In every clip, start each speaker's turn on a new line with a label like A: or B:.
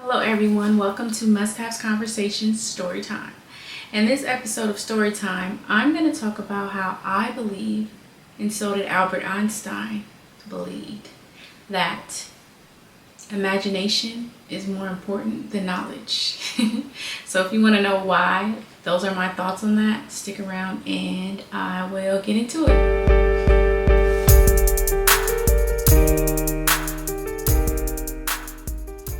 A: Hello everyone, welcome to Must Haves Conversations Storytime. In this episode of Storytime, I'm going to talk about how I believe, and so did Albert Einstein believed, that imagination is more important than knowledge. So if you want to know why, those are my thoughts on that. Stick around and I will get into it.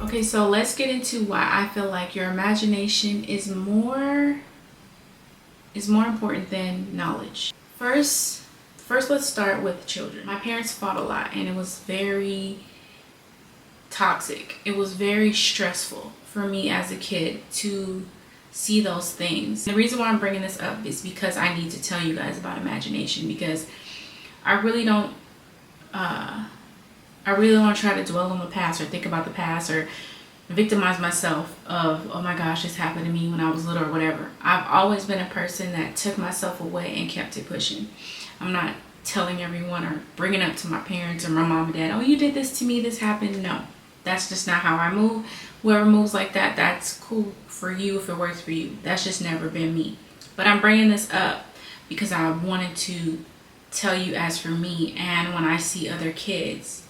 A: Okay, so let's get into why I feel like your imagination is more important than knowledge. First, let's start with children. My parents fought a lot and it was very toxic. It was very stressful for me as a kid to see those things. The reason why I'm bringing this up is because I need to tell you guys about imagination, because I really don't try to dwell on the past or think about the past or victimize myself of, oh my gosh, this happened to me when I was little or whatever. I've always been a person that took myself away and kept it pushing. I'm not telling everyone or bringing up to my parents or my mom and dad, oh, you did this to me, this happened. No, that's just not how I move. Whoever moves like that, that's cool for you if it works for you. That's just never been me. But I'm bringing this up because I wanted to tell you, as for me, and when I see other kids,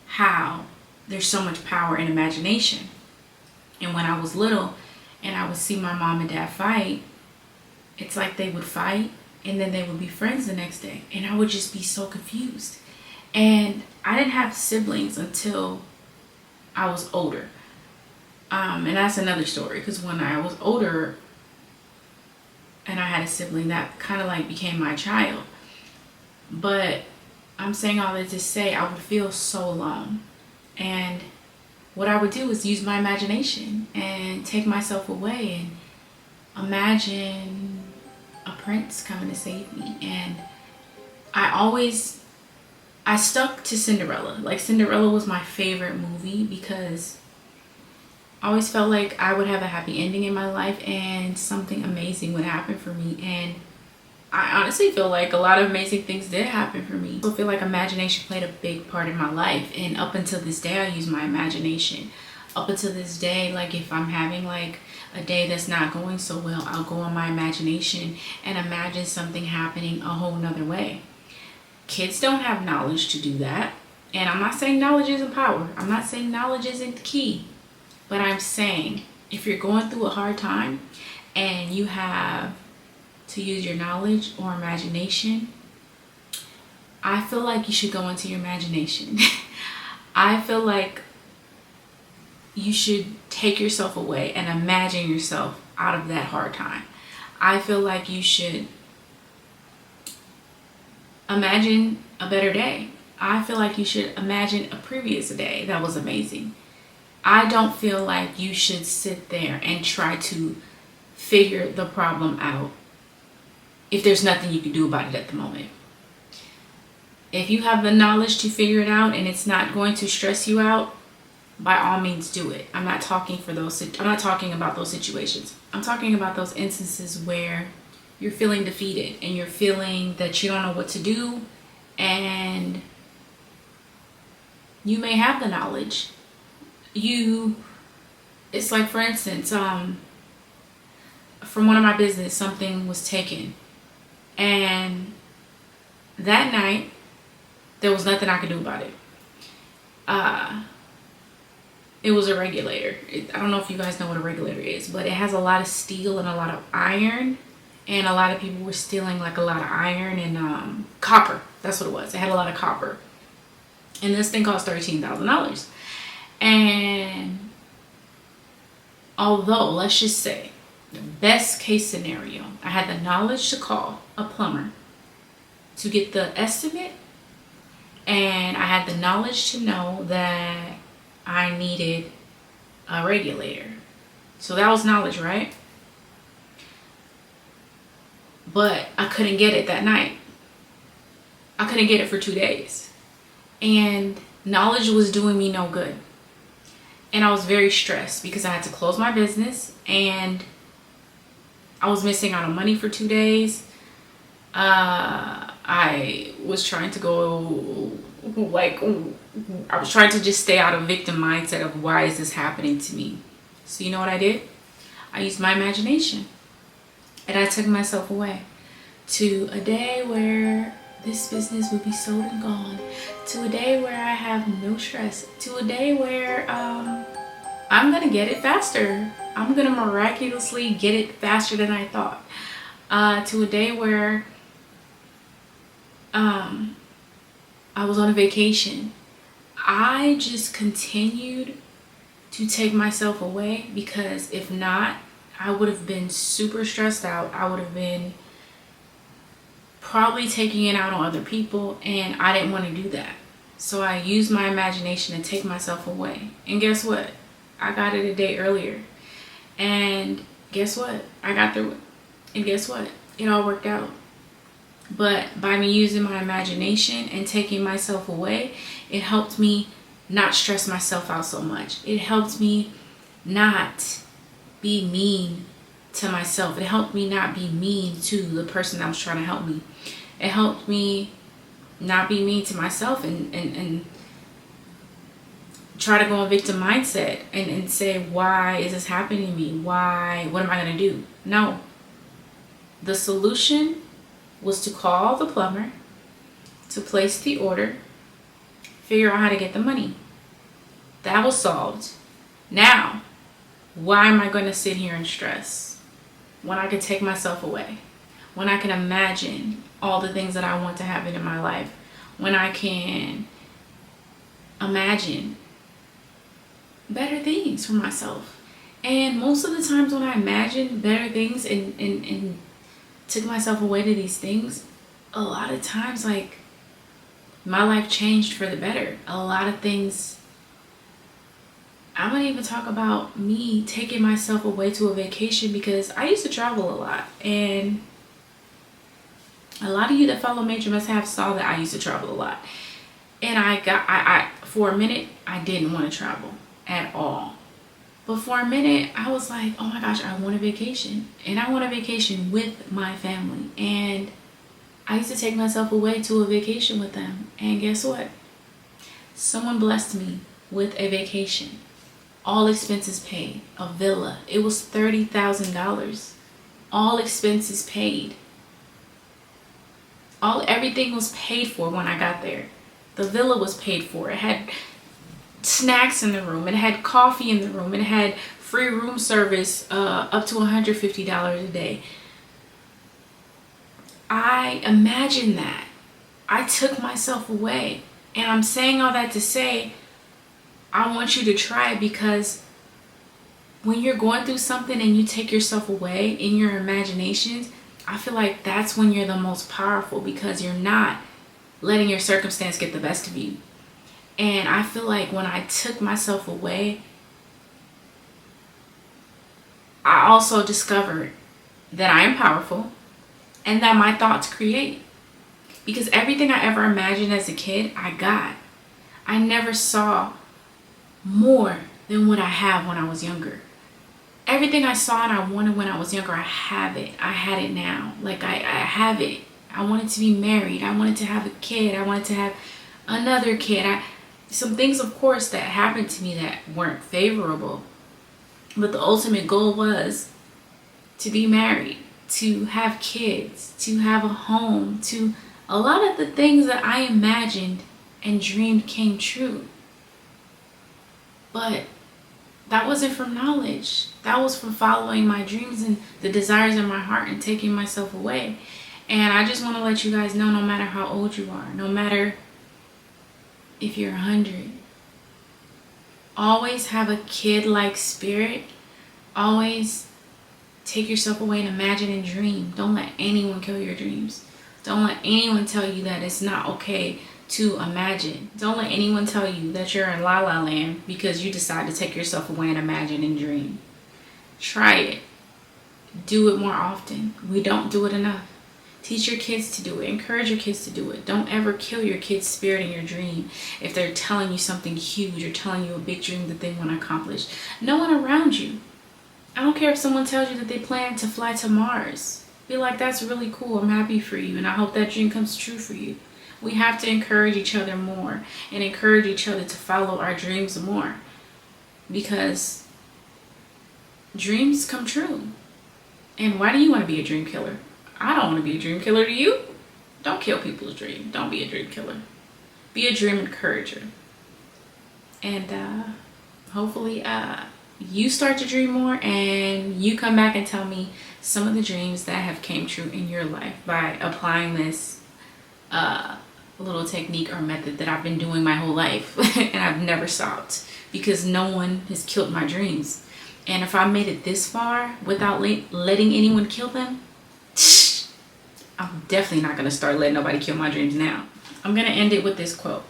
A: how there's so much power in imagination. And when I was little and I would see my mom and dad fight, it's like they would fight and then they would be friends the next day, and I would just be so confused. And I didn't have siblings until I was older, and that's another story, because when I was older and I had a sibling, that kind of like became my child. But I'm saying all that to say I would feel so alone. And what I would do is use my imagination and take myself away and imagine a prince coming to save me. And I stuck to Cinderella. Like, Cinderella was my favorite movie because I always felt like I would have a happy ending in my life and something amazing would happen for me. And I honestly feel like a lot of amazing things did happen for me. I feel like imagination played a big part in my life, and up until this day I use my imagination. Up until this day, like if I'm having like a day that's not going so well, I'll go on my imagination and imagine something happening a whole nother way. Kids don't have knowledge to do that, and I'm not saying knowledge isn't power. I'm not saying knowledge isn't key, but I'm saying if you're going through a hard time and you have to use your knowledge or imagination, I feel like you should go into your imagination. I feel like you should take yourself away and imagine yourself out of that hard time. I feel like you should imagine a better day. I feel like you should imagine a previous day that was amazing. I don't feel like you should sit there and try to figure the problem out if there's nothing you can do about it at the moment. If you have the knowledge to figure it out and it's not going to stress you out, by all means do it. I'm not talking about those situations. I'm talking about those instances where you're feeling defeated and you're feeling that you don't know what to do, and you may have the knowledge. It's like, for instance, from one of my business, something was taken. And that night, there was nothing I could do about it. It was a regulator. I don't know if you guys know what a regulator is, but it has a lot of steel and a lot of iron. And a lot of people were stealing like a lot of iron and copper. That's what it was. It had a lot of copper. And this thing cost $13,000. And although, let's just say, the best case scenario, I had the knowledge to call a plumber to get the estimate, and I had the knowledge to know that I needed a regulator. So that was knowledge, right? But I couldn't get it that night. I couldn't get it for 2 days. And knowledge was doing me no good. And I was very stressed because I had to close my business and I was missing out on money for 2 days. I was trying to go like, I was trying to just stay out of victim mindset of why is this happening to me. So you know what I did? I used my imagination, and I took myself away to a day where this business would be sold and gone, to a day where I have no stress, to a day where I'm gonna get it faster. I'm gonna miraculously get it faster than I thought. To a day where I was on a vacation. I just continued to take myself away, because if not, I would have been super stressed out. I would have been probably taking it out on other people, and I didn't want to do that. So I used my imagination to take myself away. And guess what? I got it a day earlier. And guess what? I got through it. And guess what? It all worked out. But by me using my imagination and taking myself away, it helped me not stress myself out so much. It helped me not be mean to myself. It helped me not be mean to the person that was trying to help me. It helped me not be mean to myself and try to go on victim mindset and say, why is this happening to me? Why? What am I going to do? No. The solution was to call the plumber, to place the order, figure out how to get the money. That was solved. Now, why am I going to sit here and stress when I can take myself away? When I can imagine all the things that I want to happen in my life? When I can imagine better things for myself? And most of the times when I imagine better things and took myself away to these things, a lot of times, like, my life changed for the better. A lot of things. I'm gonna even talk about me taking myself away to a vacation, because I used to travel a lot, and a lot of you that follow Major Must Have saw that I used to travel a lot. And I for a minute I didn't want to travel at all. But for a minute, I was like, oh my gosh, I want a vacation. And I want a vacation with my family. And I used to take myself away to a vacation with them. And guess what? Someone blessed me with a vacation. All expenses paid. A villa. It was $30,000. All expenses paid. Everything was paid for when I got there. The villa was paid for. It had snacks in the room, it had coffee in the room, it had free room service up to $150 a day. I imagined that. I took myself away. And I'm saying all that to say, I want you to try it, because when you're going through something and you take yourself away in your imaginations, I feel like that's when you're the most powerful, because you're not letting your circumstance get the best of you. And I feel like when I took myself away, I also discovered that I am powerful and that my thoughts create. Because everything I ever imagined as a kid, I got. I never saw more than what I have when I was younger. Everything I saw and I wanted when I was younger, I have it. I had it now. Like, I have it. I wanted to be married. I wanted to have a kid. I wanted to have another kid. Some things, of course, that happened to me that weren't favorable. But the ultimate goal was to be married, to have kids, to have a home, to a lot of the things that I imagined and dreamed came true. But that wasn't from knowledge. That was from following my dreams and the desires in my heart and taking myself away. And I just want to let you guys know, no matter how old you are, no matter if you're 100, always have a kid-like spirit. Always take yourself away and imagine and dream. Don't let anyone kill your dreams. Don't let anyone tell you that it's not okay to imagine. Don't let anyone tell you that you're in la la land because you decide to take yourself away and imagine and dream. Try it. Do it more often. We don't do it enough. Teach your kids to do it. Encourage your kids to do it. Don't ever kill your kid's spirit in your dream if they're telling you something huge or telling you a big dream that they want to accomplish. No one around you. I don't care if someone tells you that they plan to fly to Mars. Be like, that's really cool. I'm happy for you, and I hope that dream comes true for you. We have to encourage each other more and encourage each other to follow our dreams more, because dreams come true. And why do you want to be a dream killer? I don't want to be a dream killer. Do you? Don't kill people's dreams. Don't be a dream killer. Be a dream encourager. And hopefully you start to dream more, and you come back and tell me some of the dreams that have came true in your life by applying this little technique or method that I've been doing my whole life and I've never stopped, because no one has killed my dreams. And if I made it this far without letting anyone kill them, I'm definitely not going to start letting nobody kill my dreams now. I'm going to end it with this quote.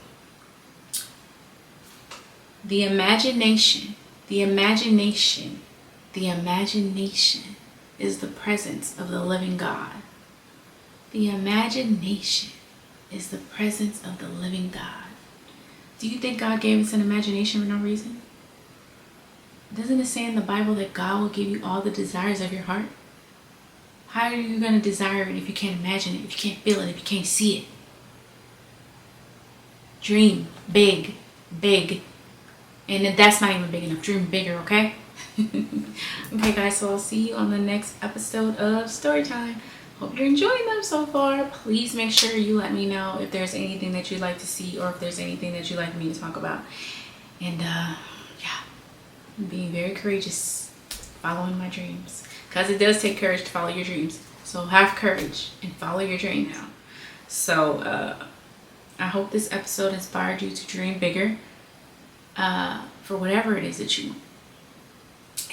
A: The imagination is the presence of the living God. The imagination is the presence of the living God. Do you think God gave us an imagination for no reason? Doesn't it say in the Bible that God will give you all the desires of your heart? How are you going to desire it if you can't imagine it, if you can't feel it, if you can't see it? Dream big, big. And that's not even big enough. Dream bigger, okay? Okay, guys, so I'll see you on the next episode of Storytime. Hope you're enjoying them so far. Please make sure you let me know if there's anything that you'd like to see, or if there's anything that you'd like me to talk about. And yeah, I'm being very courageous, following my dreams, because it does take courage to follow your dreams. So have courage and follow your dream now. So I hope this episode inspired you to dream bigger for whatever it is that you want.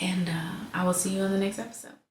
A: And I will see you on the next episode.